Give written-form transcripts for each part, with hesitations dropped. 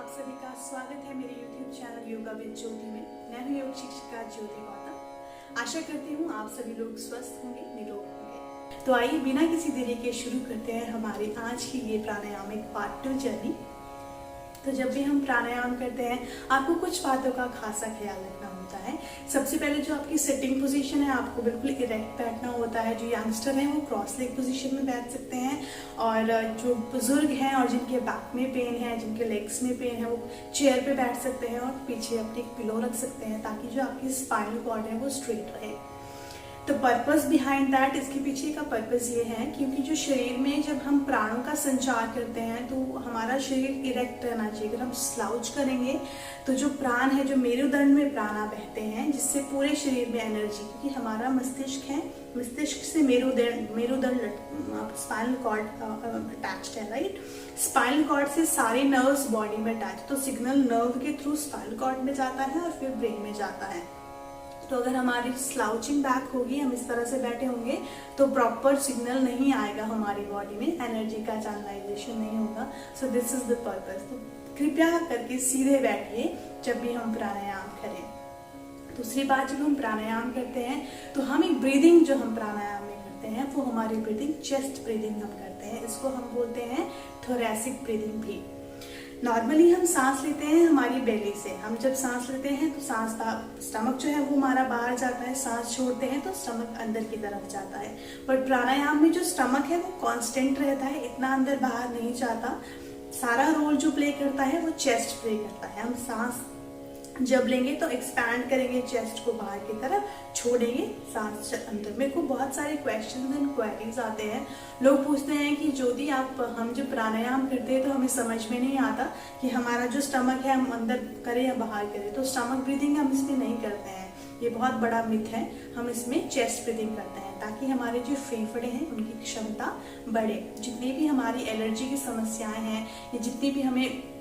आप सभी का स्वागत है मेरे YouTube चैनल योगा विद ज्योति में। मैं हूँ योग शिक्षिका ज्योति गौतम। आशा करती हूँ आप सभी लोग स्वस्थ होंगे, निरोग होंगे। तो आइए बिना किसी देरी के शुरू करते हैं हमारे आज की ये प्राणायामिक पार्ट 2 जर्नी। तो जब भी हम प्राणायाम करते हैं आपको कुछ बातों का खासा ख्याल रखना होता है। सबसे पहले जो आपकी सिटिंग पोजीशन है, आपको बिल्कुल इरेक्ट बैठना होता है। जो यंगस्टर हैं वो क्रॉस लेग पोजीशन में बैठ सकते हैं, और जो बुजुर्ग हैं और जिनके बैक में पेन है, जिनके लेग्स में पेन है, वो चेयर पे बैठ सकते हैं और पीछे अपनी एक पिलो रख सकते हैं ताकि जो आपकी स्पाइनल कॉर्ड है वो स्ट्रेट रहे। तो पर्पस बिहाइंड दैट, इसके पीछे का पर्पस ये है क्योंकि जो शरीर में जब हम प्राणों का संचार करते हैं तो हमारा शरीर इरेक्ट रहना चाहिए। अगर हम स्लाउच करेंगे तो जो प्राण है, जो मेरुदंड में प्राण बहते हैं, जिससे पूरे शरीर में एनर्जी, क्योंकि हमारा मस्तिष्क है, मस्तिष्क से मेरुदंड स्पाइनल कॉर्ड अटैच्ड है, राइट। स्पाइनल कॉर्ड से सारे नर्व्स बॉडी में अटैच, तो सिग्नल नर्व के थ्रू स्पाइनल कॉर्ड में जाता है और फिर ब्रेन में जाता है। तो अगर हमारी स्लाउचिंग बैक होगी, हम इस तरह से बैठे होंगे, तो प्रॉपर सिग्नल नहीं आएगा हमारी बॉडी में, एनर्जी का चैनलाइजेशन नहीं होगा। So this is the purpose. तो कृपया करके सीधे बैठिए जब भी हम प्राणायाम करें। दूसरी बात, जब हम प्राणायाम करते हैं तो हमें ब्रीदिंग, जो हम प्राणायाम में करते हैं वो हमारी ब्रीदिंग चेस्ट ब्रीदिंग हम करते हैं। इसको हम बोलते हैं थोरैसिक ब्रीदिंग भी। नॉर्मली हम सांस लेते हैं हमारी बेली से। हम जब सांस लेते हैं तो सांस का स्टमक जो है वो हमारा बाहर जाता है, सांस छोड़ते हैं तो स्टमक अंदर की तरफ जाता है। बट प्राणायाम में जो स्टमक है वो कांस्टेंट रहता है, इतना अंदर बाहर नहीं जाता। सारा रोल जो प्ले करता है वो चेस्ट प्ले करता है। हम सांस जब लेंगे तो एक्सपैंड करेंगे चेस्ट को बाहर की तरफ, छोड़ेंगे सांस अंदर। मेरे को बहुत सारे क्वेश्चंस एंड क्वेरीज आते हैं। लोग पूछते हैं कि ज्योति हम जब प्राणायाम करते हैं तो हमें समझ में नहीं आता कि हमारा जो स्टमक है हम अंदर करें या बाहर करें। तो स्टमक ब्रीदिंग हम इसमें नहीं करते हैं, ये बहुत बड़ा मिथ है। हम इसमें चेस्ट ब्रीदिंग करते हैं ताकि हमारे जो फेफड़े हैं उनकी क्षमता बढ़े। जितनी भी हमारी एलर्जी की समस्याएं हैं या जितनी भी हमें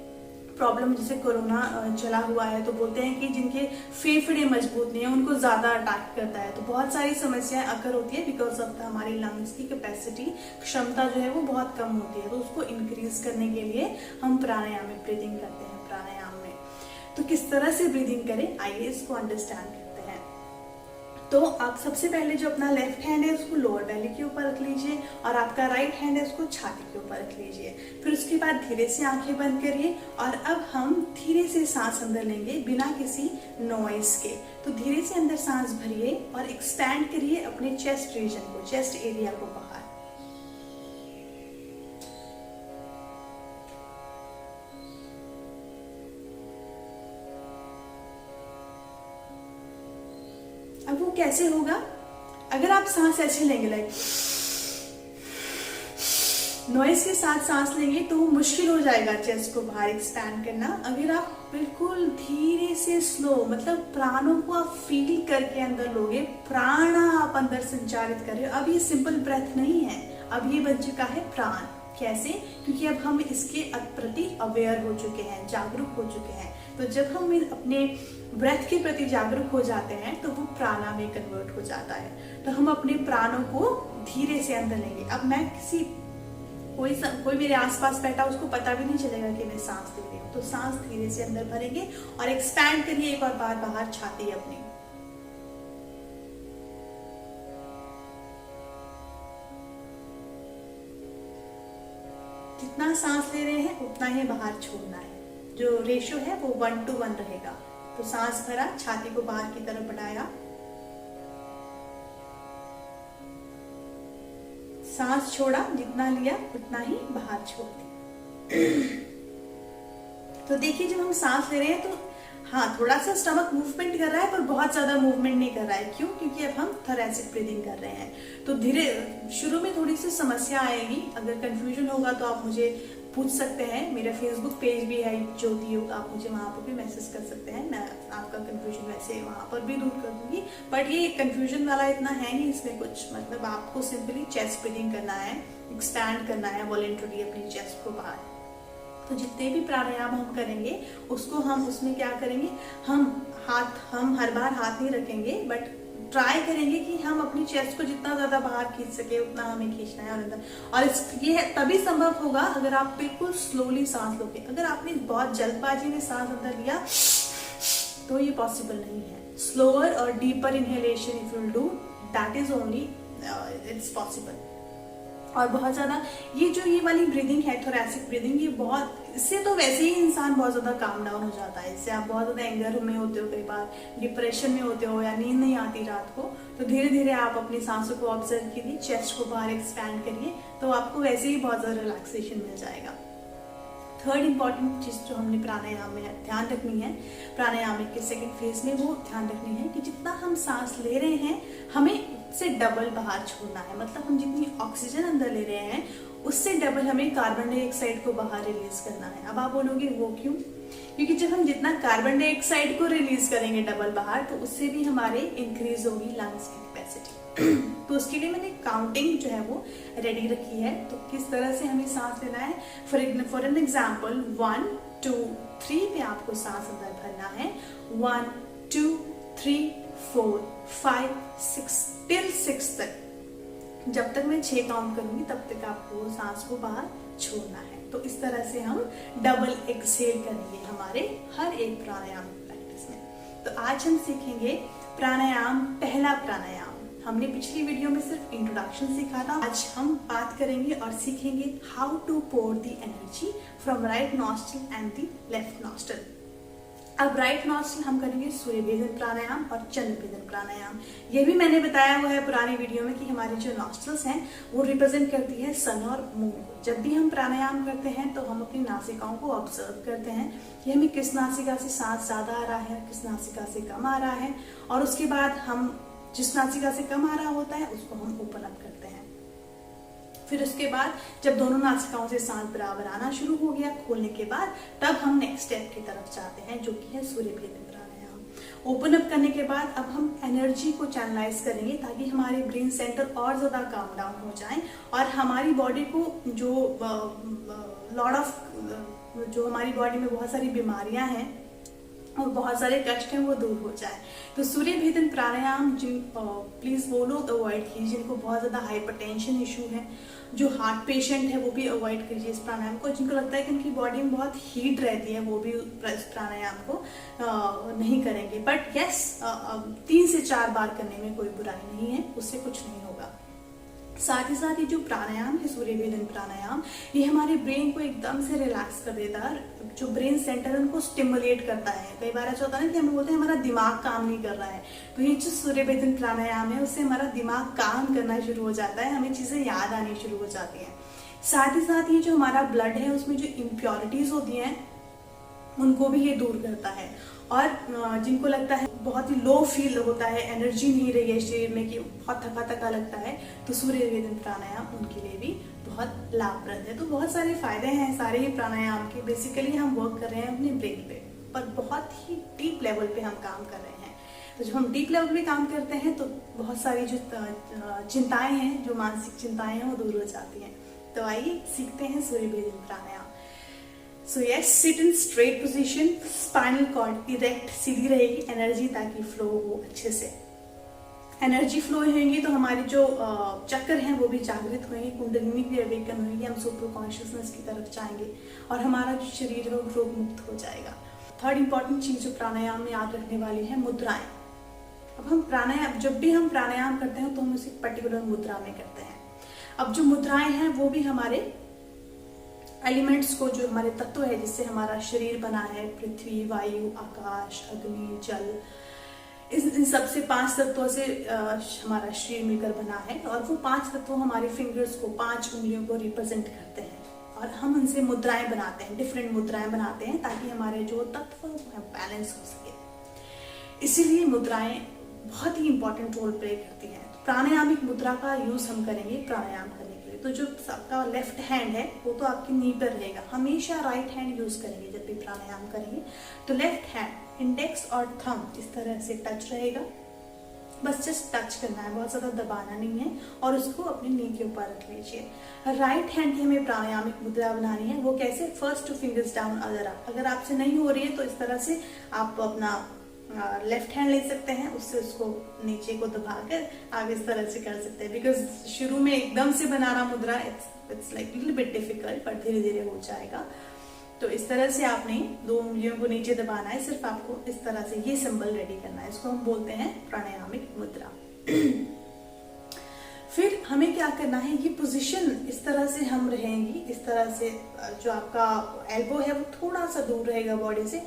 प्रॉब्लम, जैसे कोरोना चला हुआ है तो बोलते हैं कि जिनके फेफड़े मजबूत नहीं है उनको ज्यादा अटैक करता है। तो बहुत सारी समस्याएं अकर होती है बिकॉज ऑफ हमारी लंग्स की कैपेसिटी, क्षमता जो है वो बहुत कम होती है। तो उसको इंक्रीज करने के लिए हम प्राणायामिक ब्रीदिंग करते हैं प्राणायाम में। तो किस तरह से ब्रीदिंग करें, आइए इसको अंडरस्टैंड करते हैं। तो आप सबसे पहले जो अपना लेफ्ट हैंड है उसको लोअर बेली के ऊपर रख लीजिए और आपका राइट हैंड है उसको छाती के ऊपर रख लीजिए। फिर उसके बाद धीरे से आंखें बंद करिए और अब हम धीरे से सांस अंदर लेंगे बिना किसी नॉइज के। तो धीरे से अंदर सांस भरिए और एक्सपैंड करिए अपने चेस्ट रीजन को, चेस्ट एरिया को बाहर। अब वो कैसे होगा, अगर आप सांस ऐसे लेंगे, लाइक नॉइज के साथ सांस लेंगे तो मुश्किल हो जाएगा चेस्ट को बाहर एक्सपैंड करना। अगर आप बिल्कुल धीरे से स्लो, मतलब प्राणों को आप फील करके अंदर लोगे, प्राण आप अंदर संचारित कर रहे हो। अब ये सिंपल ब्रेथ नहीं है, अब ये बन चुका है प्राण। कैसे? क्योंकि अब हम इसके प्रति अवेयर हो चुके हैं, जागरूक हो चुके हैं। तो जब हम अपने ब्रेथ के प्रति जागरूक हो जाते हैं तो वो प्राणा में कन्वर्ट हो जाता है। तो हम अपने प्राणों को धीरे से अंदर लेंगे। अब मैं कोई मेरे आसपास बैठा, उसको पता भी नहीं चलेगा कि मैं सांस ले रही हूँ। तो सांस धीरे से अंदर भरेंगे और एक्सपैंड करिए एक और बार बाहर छाती अपनी। जितना सांस ले रहे हैं उतना ही बाहर छोड़ना है। जो रेशियो है वो 1:1 रहेगा। तो सांस भरा, छाती को बाहर की तरफ बढ़ाया, सांस छोड़ा, जितना लिया उतना ही बाहर छोड़ दिया। तो देखिए जब हम सांस ले रहे हैं तो हाँ, थोड़ा सा स्टमक मूवमेंट कर रहा है पर बहुत ज्यादा मूवमेंट नहीं कर रहा है। क्यों? क्योंकि अब हम थोरैसिक ब्रीदिंग कर रहे हैं। तो धीरे शुरू में थोड़ी सी समस्या आएगी। अगर कंफ्यूजन होगा तो आप मुझे पूछ सकते हैं। मेरा फेसबुक पेज भी है ज्योति योग, आप मुझे वहां पर भी मैसेज कर सकते हैं। मैं आपका कंफ्यूजन वैसे वहां पर भी दूर कर दूंगी। बट ये कंफ्यूजन वाला इतना है नहीं इसमें कुछ, मतलब आपको सिंपली चेस्ट ब्रीदिंग करना है, एक्सपैंड करना है वॉलंटरी अपनी चेस्ट को बाहर। तो जितने भी प्राणायाम हम करेंगे उसको हम उसमें क्या करेंगे, हम हर बार हाथ नहीं रखेंगे, बट ट्राई करेंगे कि हम अपनी चेस्ट को जितना ज्यादा बाहर खींच सके उतना हमें खींचना है और अंदर। और ये तभी संभव होगा अगर आप बिल्कुल स्लोली सांस लोगे। अगर आपने बहुत जल्दबाजी में सांस अंदर लिया तो ये पॉसिबल नहीं है। स्लोअर और deeper inhalation if you do, that is only it's possible. और बहुत ज्यादा ये वाली ब्रीदिंग है, थोरैसिक ब्रीदिंग, ये बहुत, इससे तो वैसे ही इंसान बहुत ज्यादा काम डाउन हो जाता है। इससे आप बहुत ज्यादा एंगर में होते हो, कई बार डिप्रेशन में होते हो या नींद नहीं आती रात को, तो धीरे धीरे आप अपनी सांसों को ऑब्जर्व कीजिए, चेस्ट को बाहर एक्सपैंड करिए, तो आपको वैसे ही बहुत ज्यादा रिलैक्सेशन मिल जाएगा। थर्ड इंपॉर्टेंट चीज जो हमने प्राणायाम में ध्यान रखनी है, प्राणायाम के सेकंड फेज में, वो ध्यान रखनी है कि जितना हम सांस ले रहे हैं हमें उससे डबल बाहर छोड़ना है। मतलब हम जितनी ऑक्सीजन अंदर ले रहे हैं उससे डबल हमें कार्बन डाइऑक्साइड को बाहर रिलीज करना है। अब आप बोलोगे वो क्यों? क्योंकि जब हम जितना कार्बन डाइऑक्साइड को रिलीज करेंगे डबल बाहर, तो उससे भी हमारे इंक्रीज होगी लंग्स की कैपेसिटी। तो उसके लिए मैंने काउंटिंग जो है वो रेडी रखी है। तो किस तरह से हमें सांस लेना है, फॉर एन एग्जाम्पल 1 2 3 पे आपको सांस अंदर भरना है। 1 2 3 4 5 6 टिल 6 तक। जब तक मैं 6 काउंट करूंगी तब तक आपको सांस को बाहर छोड़ना है। तो इस तरह से हम डबल एक्सहेल करेंगे हमारे हर एक प्राणायाम प्रैक्टिस में। तो आज हम सीखेंगे प्राणायाम, पहला प्राणायाम। हमने पिछली वीडियो में सिर्फ इंट्रोडक्शन सीखा था। आज हम बात करेंगे और सीखेंगे how to pour the energy from right nostril and the left nostril. अब राइट नॉस्ट्रल हम करेंगे सूर्य भेदन प्राणायाम और चंद्र भेदन प्राणायाम। ये भी मैंने बताया हुआ है पुरानी वीडियो में कि हमारे जो नॉस्ट्रल्स हैं वो रिप्रेजेंट करती है सन और मून को। जब भी हम प्राणायाम करते हैं तो हम अपनी नासिकाओं को ऑब्जर्व करते हैं कि हमें किस नासिका से सांस ज्यादा आ रहा है, किस नासिका से कम आ रहा है, और उसके बाद हम जिस नासिका से कम आ रहा होता है उसको हम ओपन अप करते हैं। फिर उसके बाद जब दोनों नासिकाओं से सांस बराबर आना शुरू हो गया खोलने के बाद, तब हम नेक्स्ट स्टेप की तरफ जाते हैं जो कि है सूर्य भेदन प्राणायाम। ओपन अप करने के बाद अब हम एनर्जी को चैनलाइज करेंगे ताकि हमारे ब्रेन सेंटर और ज्यादा काम डाउन हो जाए और हमारी बॉडी को जो हमारी बॉडी में बहुत सारी बीमारियां हैं और बहुत सारे कष्ट हैं वो दूर हो जाए। तो सूर्य भेदन प्राणायाम प्लीज वो लोग अवॉइड कीजिए जिनको बहुत ज्यादा हाइपरटेंशन इशू है, जो हार्ट पेशेंट है वो भी अवॉइड कीजिए इस प्राणायाम को। जिनको लगता है कि उनकी बॉडी में बहुत हीट रहती है वो भी इस प्राणायाम को नहीं करेंगे। बट यस 3 से 4 बार करने में कोई बुराई नहीं है, उससे कुछ नहीं होगा। साथ ही साथ ये जो प्राणायाम है सूर्य भेदन प्राणायाम, ये हमारे ब्रेन को एकदम से रिलैक्स कर देता है। जो ब्रेन सेंटर है उनको स्टिमुलेट करता है। कई बार ऐसा होता है ना कि हम बोलते हैं हमारा दिमाग काम नहीं कर रहा है, तो ये जो सूर्य भेदन प्राणायाम है उससे हमारा दिमाग काम करना शुरू हो जाता है, हमें चीजें याद आनी शुरू हो जाती हैं। साथ ही साथ ये जो हमारा ब्लड है उसमें जो इम्प्योरिटीज होती हैं उनको भी ये दूर करता है। और जिनको लगता है बहुत ही लो फील होता है, एनर्जी नहीं रही है शरीर में, कि बहुत थका थका लगता है, तो सूर्य भेदन प्राणायाम उनके लिए भी बहुत लाभप्रद है। तो बहुत सारे फायदे हैं सारे ही प्राणायाम के। बेसिकली हम वर्क कर रहे हैं अपने ब्रेन पे, पर बहुत ही डीप लेवल पे हम काम कर रहे हैं। तो जब हम डीप लेवल पे काम करते हैं तो बहुत सारी जो चिंताएं हैं, जो मानसिक चिंताएं हैं वो दूर हो जाती हैं। तो आइए सीखते हैं सूर्य भेदन प्राणायाम। So yes, sit in straight position, spinal cord erect, सीधी रहेगी एनर्जी ताकि फ्लो हो अच्छे से। एनर्जी फ्लो होंगी तो हमारी जो चक्र हैं वो भी जागृत होंगे, कुंडलिनी भी अवेकन होगी, हम सुपर कॉन्शियसनेस की तरफ जाएंगे और हमारा जो शरीर है वो रोग मुक्त हो जाएगा। थर्ड इंपॉर्टेंट चीज जो प्राणायाम में याद रखने वाली है, मुद्राएं। अब हम प्राणायाम, जब भी हम प्राणायाम करते हैं तो हम उसे पर्टिकुलर मुद्रा में करते हैं। अब जो मुद्राएं हैं वो भी हमारे एलिमेंट्स को, जो हमारे तत्व है जिससे हमारा शरीर बना है, पृथ्वी, वायु, आकाश, अग्नि, जल, इन सबसे 5 तत्वों से हमारा शरीर मिलकर बना है। और वो 5 तत्व हमारे फिंगर्स को, 5 उंगलियों को रिप्रेजेंट करते हैं और हम उनसे मुद्राएं बनाते हैं, डिफरेंट मुद्राएं बनाते हैं ताकि हमारे जो तत्व है बैलेंस हो सके। इसीलिए मुद्राएं बहुत ही इंपॉर्टेंट रोल प्ले करती हैं। प्राणायामिक मुद्रा का यूज हम करेंगे प्राणायाम करने के लिए। तो जो आपका लेफ्ट हैंड है वो तो आपकी नी पर रहेगा, हमेशा राइट हैंड यूज करेंगे जब भी प्राणायाम करेंगे। तो लेफ्ट हैंड, इंडेक्स और थंब इस तरह से टच रहेगा, बस जस्ट टच करना है, बहुत ज्यादा दबाना नहीं है और उसको अपनी नी के ऊपर रख लीजिए। राइट हैंड की हमें प्राणायामिक मुद्रा बनानी है। वो कैसे? फर्स्ट 2 फिंगर्स डाउन, अगर आपसे नहीं हो रही है तो इस तरह से आप अपना लेफ्ट हैंड ले सकते हैं, उससे उसको नीचे को दबाकर आप इस तरह से कर सकते हैं। बिकॉज शुरू में एकदम से बनाना मुद्रा it's like little bit difficult, पर धीरे धीरे हो जाएगा। तो इस तरह से आपने 2 उंगलियों को नीचे दबाना है, सिर्फ आपको इस तरह से ये सिंबल रेडी करना है। इसको हम बोलते हैं प्राणायामिक मुद्रा। फिर हमें क्या करना है, ये पोजीशन इस तरह से हम रहेंगी, इस तरह से जो आपका एल्बो है वो थोड़ा सा दूर रहेगा बॉडी से,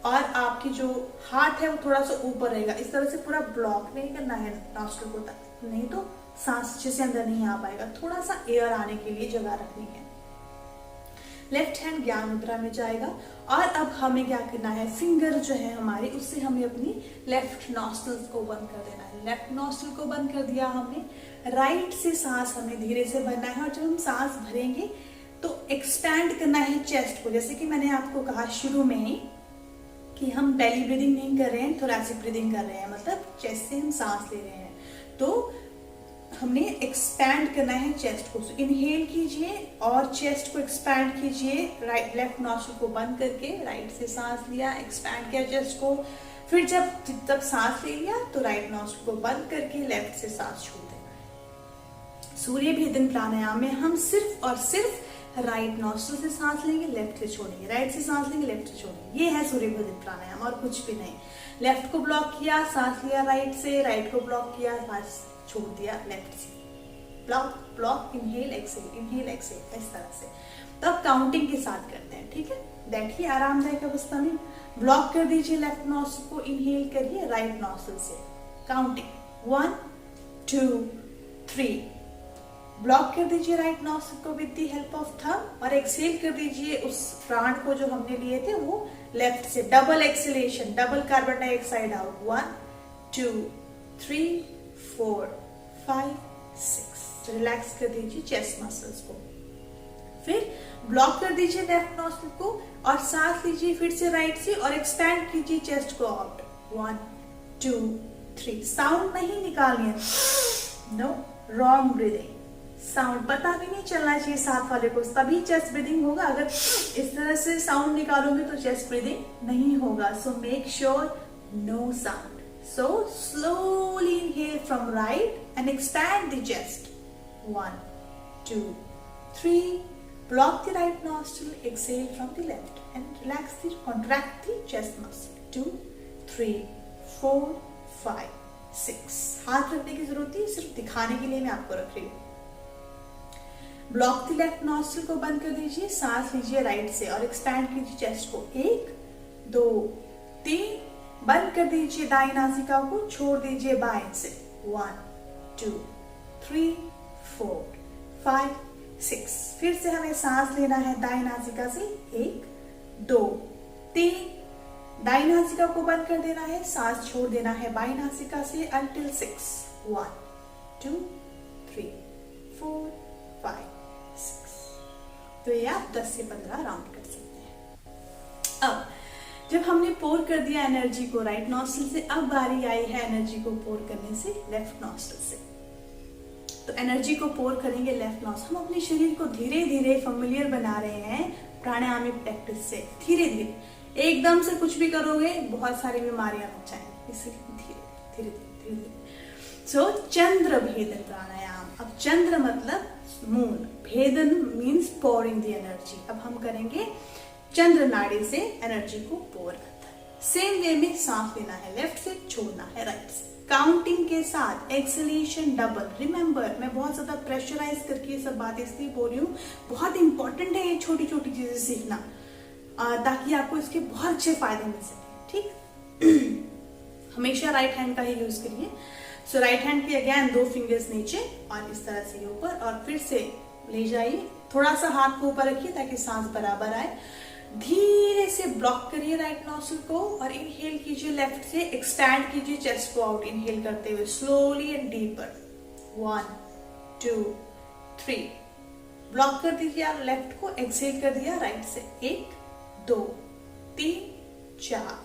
और आपकी जो हाथ है वो थोड़ा सा ऊपर रहेगा। इस तरह से पूरा ब्लॉक नहीं करना है नॉस्ट्रिल को, नहीं तो सांस अच्छे से अंदर नहीं आ पाएगा। थोड़ा सा एयर आने के लिए जगह रखनी है। लेफ्ट हैंड ज्ञान मुद्रा में जाएगा। और अब हमें क्या करना है, फिंगर जो है हमारी, उससे हमें अपनी लेफ्ट नॉस्ट्रिल्स को बंद कर देना है। लेफ्ट नॉस्ट्रिल को बंद कर दिया हमने, राइट से सांस हमें धीरे से भरना है। और जब हम सांस भरेंगे तो एक्सपैंड करना है चेस्ट को। जैसे कि मैंने आपको कहा शुरू में ही कि हम बेली ब्रीदिंग नहीं कर रहे हैं, थोरैसिक ब्रीदिंग कर रहे हैं, मतलब चेस्ट से हम सांस ले रहे हैं। तो हमने एक्सपैंड करना है चेस्ट को। इनहेल कीजिए और चेस्ट को एक्सपैंड कीजिए, राइट लेफ्ट नॉस्ट्रिल को बंद करके राइट से सांस लिया, एक्सपैंड किया चेस्ट को। फिर जब सांस ले लिया तो राइट नॉस्ट्रिल को बंद करके लेफ्ट से सांस छोड़ देना है। सूर्य भेदन प्राणायाम में हम सिर्फ और सिर्फ राइट नॉस्ट्रिल से सांस लेंगे, लेफ्ट से छोड़ेंगे, राइट से सांस लेंगे, लेफ्ट से छोड़ेंगे। ये है सूर्य भेदन प्राणायाम, और कुछ भी नहीं। लेफ्ट को ब्लॉक किया, सांस लिया राइट से, राइट को ब्लॉक किया, सांस छोड़ दिया लेफ्ट से। ब्लॉक ब्लॉक, इनहेल एक्सहेल, इस तरह से। तो अब काउंटिंग के साथ करते हैं, ठीक है। बैठिए आरामदायक अवस्था में, ब्लॉक कर दीजिए लेफ्ट नॉस्ट्रिल को, इनहेल करिए राइट नॉस्ट्रिल से। काउंटिंग 1 2 3। ब्लॉक कर दीजिए राइट नॉस्ट्रिल को with the help of thumb, और एक्सहेल कर दीजिए उस प्राण को जो हमने लिए थे वो लेफ्ट से। Double exhalation, double carbon dioxide out. 1 2 3 4 5 6। Relax कर दीजिए चेस्ट मसल्स को। फिर ब्लॉक कर दीजिए लेफ्ट नॉस्ट्रिल को और सांस लीजिए फिर से राइट से, और एक्सपैंड कीजिए चेस्ट को आउट। 1 2 3। साउंड नहीं निकालनी है, नो, रॉन्ग ब्रीदिंग। साउंड पता भी नहीं चलना चाहिए साथ वाले को, तभी चेस्ट ब्रीदिंग होगा। अगर इस तरह से साउंड निकालोगे तो चेस्ट ब्रीदिंग नहीं होगा। So make sure no sound. So slowly inhale from right and expand the chest. 1 2 3. Block the right nostril, exhale from the left and contract the chest muscle. 2 3 4 5 6. हाथ रखने की जरूरत है, सिर्फ दिखाने के लिए मैं आपको रख रही हूँ। ब्लॉक द लेफ्ट नॉस्ट्रिल को बंद कर दीजिए, सांस लीजिए राइट से और एक्सपैंड कीजिए चेस्ट को। 1 2 3। बंद कर दीजिए दाई नासिका को, छोड़ दीजिए बाएं से। 1 2 3 4 5 6। फिर से हमें सांस लेना है दाई नासिका से। 1 2 3। दाई नासिका को बंद कर देना है, सांस छोड़ देना है बाई नासिका से until 6। 1 2 3 4 5 6। तो ये आप 10 से 15 राउंड कर सकते हैं। अब जब हमने पोर कर दिया एनर्जी को राइट नॉस्ट्रिल से, अब बारी आई है एनर्जी को पोर करने से लेफ्ट नॉस्ट्रिल से। तो एनर्जी को पोर करेंगे लेफ्ट नॉस्ट्रिल। हम अपने शरीर को धीरे धीरे फेमिलियर बना रहे हैं प्राणायामिक प्रैक्टिस से। धीरे धीरे, एकदम से कुछ भी करोगे बहुत सारी बीमारियां लग जाएंगी, इसलिए धीरे धीरे। सो चंद्र भेदन प्राणायाम। अब चंद्र मतलब मून, भेदन मीन्स पोरिंग द एनर्जी। अब हम करेंगे चंद्र नाड़ी से एनर्जी को पोर करता है। सेम वे में सांस लेना है लेफ्ट से, छोड़ना है राइट से। काउंटिंग के साथ एक्सलेशन डबल। रिमेंबर, मैं बहुत ज्यादा प्रेशराइज करके ये सब बातें इसलिए बोल रही हूँ, बहुत इंपॉर्टेंट है ये छोटी छोटी चीजें सीखना, ताकि आपको इसके बहुत अच्छे फायदे मिल सके। ठीक। हमेशा राइट हैंड का ही यूज करिए। सो राइट हैंड के अगेन 2 फिंगर्स नीचे और इस तरह से ऊपर, और फिर से ले जाइए। थोड़ा सा हाथ को ऊपर रखिए ताकि सांस बराबर आए। धीरे से ब्लॉक करिए राइट नॉस्ट्रिल को और इनहेल कीजिए लेफ्ट से, एक्सपैंड कीजिए चेस्ट को आउट इनहेल करते हुए स्लोली एंड डीपर। 1 2 3। ब्लॉक कर दीजिए आप लेफ्ट को, एक्सहेल कर दिया राइट से। 1 2 3 4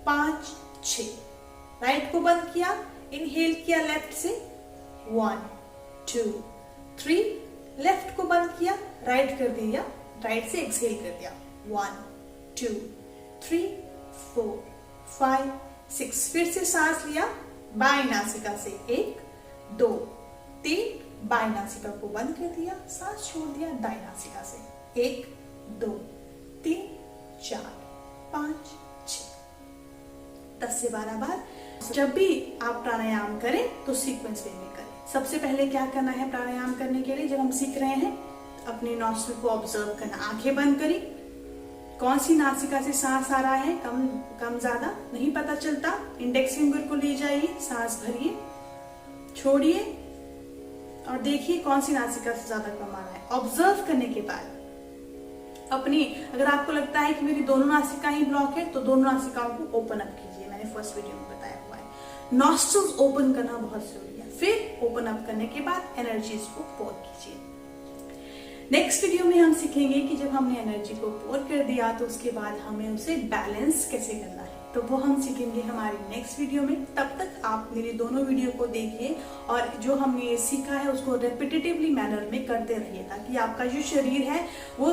5 6। राइट को बंद किया, इनहेल किया लेफ्ट से। 1 2 3। लेफ्ट को बंद किया, राइट कर दिया, राइट से एक्सहेल कर दिया। 1 2 3 4 5 6, फिर से सांस लिया बाएं नासिका से 1 2 3, बाएं नासिका को बंद कर दिया, सांस छोड़ दिया दाएं नासिका से 1 2 3 4 5 6, 10 से 12 बार। जब भी आप प्राणायाम करें तो सीक्वेंस वे में करें। सबसे पहले क्या करना है प्राणायाम करने के लिए, जब हम सीख रहे हैं अपने नॉस्ट्रिल को ऑब्जर्व करना, आंखें बंद करी, कौन सी नासिका से सांस आ रहा है, कम ज्यादा नहीं पता चलता, इंडेक्स फिंगर को ले जाइए, सांस भरिए, छोड़िए और देखिए कौन सी नासिका से ज्यादा कम आ रहा है। ऑब्जर्व करने के बाद अपनी, अगर आपको लगता है कि मेरी दोनों नासिका ही ब्लॉक है तो दोनों नासिकाओं को ओपन अप कीजिए, मैंने फर्स्ट वीडियो में बताया हुआ है। नॉस्ट्रिल्स ओपन करना बहुत जरूरी है। फिर ओपन अप करने के बाद एनर्जीज को पोर कीजिए। नेक्स्ट वीडियो में हम सीखेंगे कि जब हमने एनर्जी को पोर कर दिया तो उसके बाद हमें उसे बैलेंस कैसे करना है, तो वो हम सीखेंगे हमारी नेक्स्ट वीडियो में। तब तक आप मेरी दोनों वीडियो को देखिए और जो हमने ये सीखा है उसको रेपिटेटिवली मैनर में करते रहिए, ताकि आपका जो शरीर है वो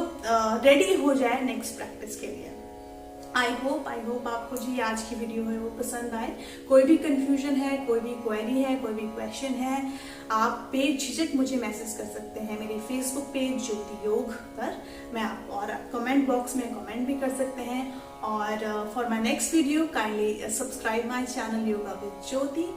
रेडी हो जाए नेक्स्ट प्रैक्टिस के लिए। आई होप आपको जी आज की वीडियो है वो पसंद आए। कोई भी कंफ्यूजन है, कोई भी क्वेरी है, कोई भी क्वेश्चन है, आप बेझिझक मुझे मैसेज कर सकते हैं मेरे फेसबुक पेज ज्योति योग पर। मैं आपको और कमेंट बॉक्स में कमेंट भी कर सकते हैं। और for my next video kindly subscribe my channel yoga with Jyoti.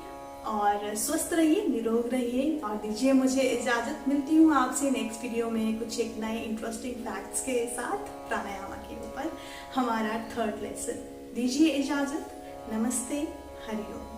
और स्वस्थ रहिए, निरोग रहिए और दीजिए मुझे इजाजत। मिलती हूँ आपसे नेक्स्ट वीडियो में कुछ एक नए इंटरेस्टिंग फैक्ट्स के साथ प्राणायाम के ऊपर, हमारा 3rd लेसन। दीजिए इजाजत। नमस्ते, हरिओम।